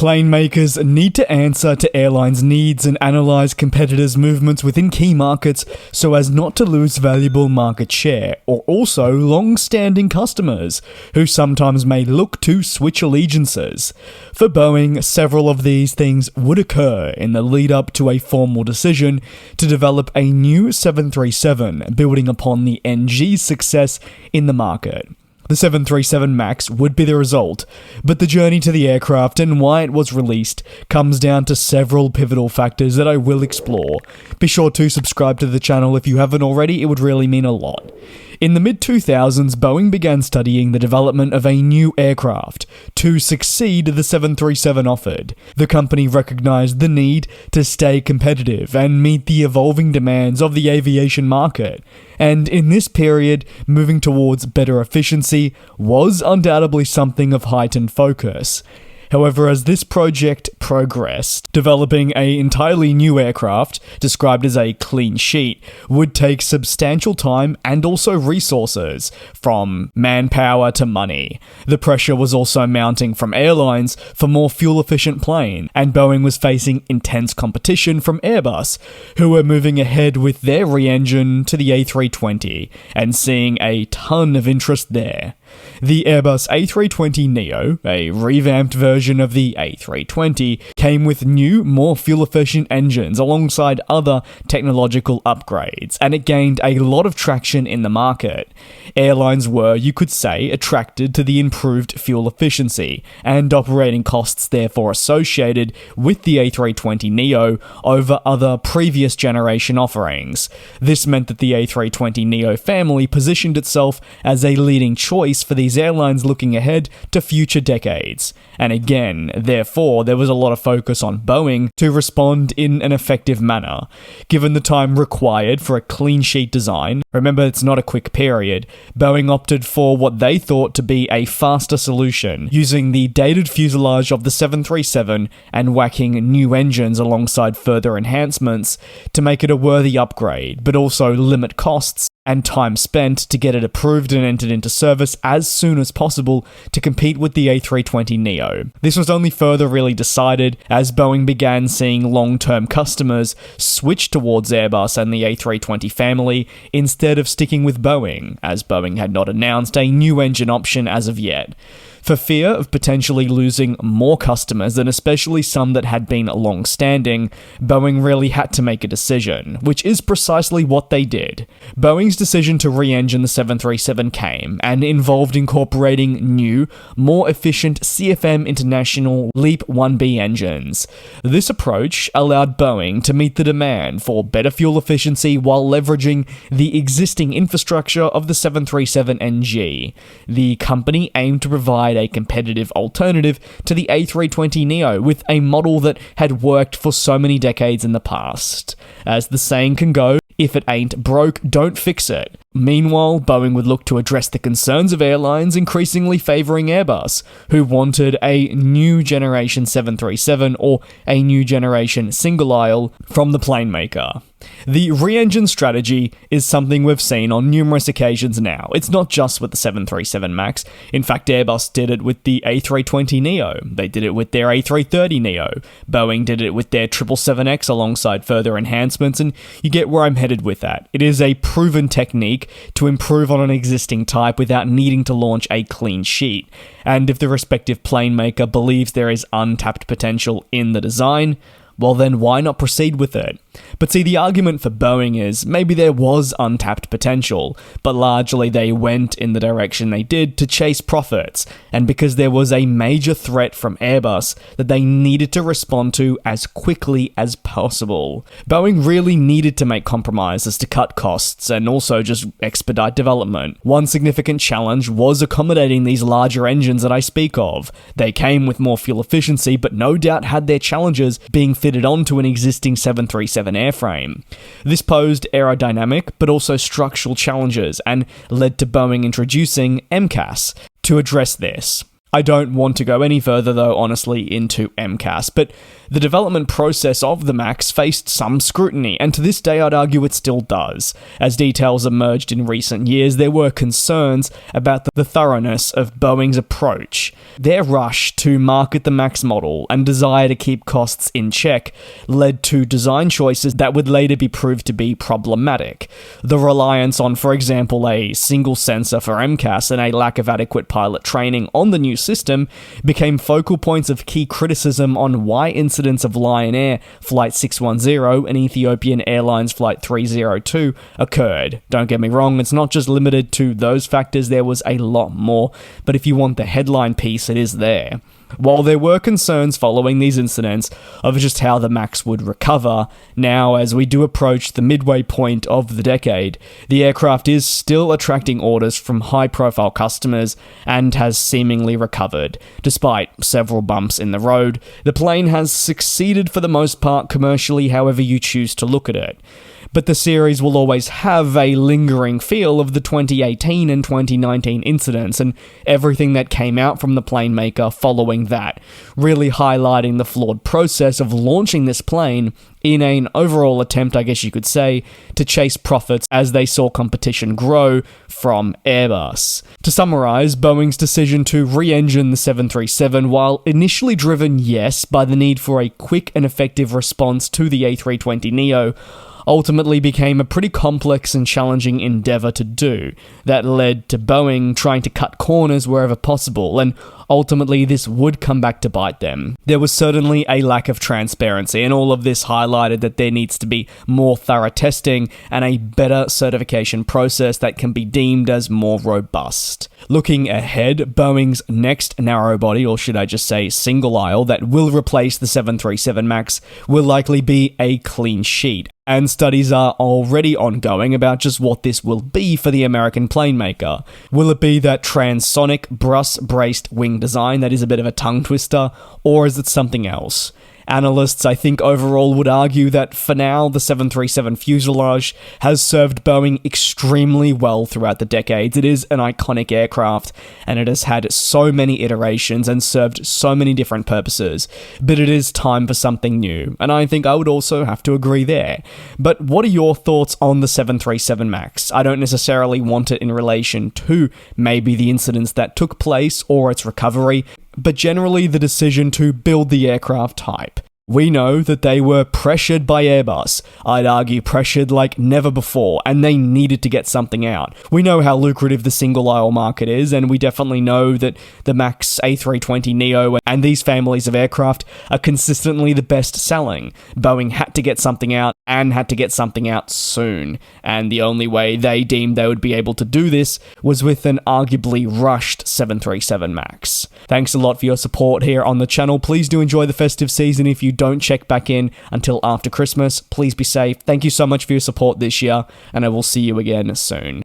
Plane makers need to answer to airlines' needs and analyze competitors' movements within key markets so as not to lose valuable market share, or also long-standing customers, who sometimes may look to switch allegiances. For Boeing, several of these things would occur in the lead-up to a formal decision to develop a new 737, building upon the NG's success in the market. The 737 MAX would be the result, but the journey to the aircraft and why it was released comes down to several pivotal factors that I will explore. Be sure to subscribe to the channel if you haven't already, it would really mean a lot. In the mid-2000s, Boeing began studying the development of a new aircraft to succeed the 737 offered. The company recognized the need to stay competitive and meet the evolving demands of the aviation market. And in this period, moving towards better efficiency was undoubtedly something of heightened focus. However, as this project progressed, developing an entirely new aircraft, described as a clean sheet, would take substantial time and also resources, from manpower to money. The pressure was also mounting from airlines for more fuel-efficient planes, and Boeing was facing intense competition from Airbus, who were moving ahead with their re-engine to the A320, and seeing a ton of interest there. The Airbus A320neo, a revamped version of the A320, came with new, more fuel-efficient engines alongside other technological upgrades, and it gained a lot of traction in the market. Airlines were, you could say, attracted to the improved fuel efficiency, and operating costs therefore associated with the A320neo over other previous generation offerings. This meant that the A320neo family positioned itself as a leading choice for these airlines looking ahead to future decades. And again, therefore, there was a lot of focus on Boeing to respond in an effective manner. Given the time required for a clean sheet design, remember it's not a quick period, Boeing opted for what they thought to be a faster solution, using the dated fuselage of the 737 and whacking new engines alongside further enhancements to make it a worthy upgrade, but also limit costs and time spent to get it approved and entered into service as soon as possible to compete with the A320neo. This was only further really decided as Boeing began seeing long-term customers switch towards Airbus and the A320 family instead of sticking with Boeing, as Boeing had not announced a new engine option as of yet. For fear of potentially losing more customers, and especially some that had been long-standing, Boeing really had to make a decision, which is precisely what they did. Boeing's decision to re-engine the 737 came, and involved incorporating new, more efficient CFM International LEAP 1B engines. This approach allowed Boeing to meet the demand for better fuel efficiency while leveraging the existing infrastructure of the 737NG. The company aimed to provide a competitive alternative to the A320neo with a model that had worked for so many decades in the past. As the saying can go, if it ain't broke, don't fix it. Meanwhile, Boeing would look to address the concerns of airlines increasingly favouring Airbus, who wanted a new generation 737 or a new generation single aisle from the plane maker. The re-engine strategy is something we've seen on numerous occasions now. It's not just with the 737 MAX. In fact, Airbus did it with the A320neo. They did it with their A330neo. Boeing did it with their 777X alongside further enhancements, and you get where I'm headed with that. It is a proven technique to improve on an existing type without needing to launch a clean sheet. And if the respective plane maker believes there is untapped potential in the design, well then why not proceed with it? But see, the argument for Boeing is maybe there was untapped potential, but largely they went in the direction they did to chase profits, and because there was a major threat from Airbus that they needed to respond to as quickly as possible. Boeing really needed to make compromises to cut costs and also just expedite development. One significant challenge was accommodating these larger engines that I speak of. They came with more fuel efficiency, but no doubt had their challenges being fitted onto an existing 737 airframe. This posed aerodynamic but also structural challenges and led to Boeing introducing MCAS to address this. I don't want to go any further, though, honestly, into MCAS, but the development process of the MAX faced some scrutiny, and to this day I'd argue it still does. As details emerged in recent years, there were concerns about the thoroughness of Boeing's approach. Their rush to market the MAX model and desire to keep costs in check led to design choices that would later be proved to be problematic. The reliance on, for example, a single sensor for MCAS and a lack of adequate pilot training on the new system became focal points of key criticism on why incidents of Lion Air Flight 610 and Ethiopian Airlines Flight 302 occurred. Don't get me wrong, it's not just limited to those factors, there was a lot more, but if you want the headline piece, it is there. While there were concerns following these incidents of just how the MAX would recover, now as we do approach the midway point of the decade, the aircraft is still attracting orders from high-profile customers and has seemingly recovered. Despite several bumps in the road, the plane has succeeded for the most part commercially, however you choose to look at it. But the series will always have a lingering feel of the 2018 and 2019 incidents and everything that came out from the plane maker following that, really highlighting the flawed process of launching this plane in an overall attempt, I guess you could say, to chase profits as they saw competition grow from Airbus. To summarize, Boeing's decision to re-engine the 737, while initially driven, yes, by the need for a quick and effective response to the A320neo, ultimately became a pretty complex and challenging endeavour to do, that led to Boeing trying to cut corners wherever possible, and ultimately this would come back to bite them. There was certainly a lack of transparency, and all of this highlighted that there needs to be more thorough testing and a better certification process that can be deemed as more robust. Looking ahead, Boeing's next narrow-body, or should I just say single-aisle, that will replace the 737 MAX will likely be a clean sheet, and studies are already ongoing about just what this will be for the American plane maker. Will it be that transonic braced wing design that is a bit of a tongue twister, or is it something else? Analysts, I think, overall would argue that for now, the 737 fuselage has served Boeing extremely well throughout the decades. It is an iconic aircraft, and it has had so many iterations and served so many different purposes. But it is time for something new, and I think I would also have to agree there. But what are your thoughts on the 737 MAX? I don't necessarily want it in relation to maybe the incidents that took place or its recovery, but generally the decision to build the aircraft type. We know that they were pressured by Airbus. I'd argue pressured like never before, and they needed to get something out. We know how lucrative the single-aisle market is, and we definitely know that the MAX, A320neo, and these families of aircraft are consistently the best selling. Boeing had to get something out, and had to get something out soon, and the only way they deemed they would be able to do this was with an arguably rushed 737 MAX. Thanks a lot for your support here on the channel. Please do enjoy the festive season. If you don't check back in until after Christmas, please be safe. Thank you so much for your support this year, and I will see you again soon.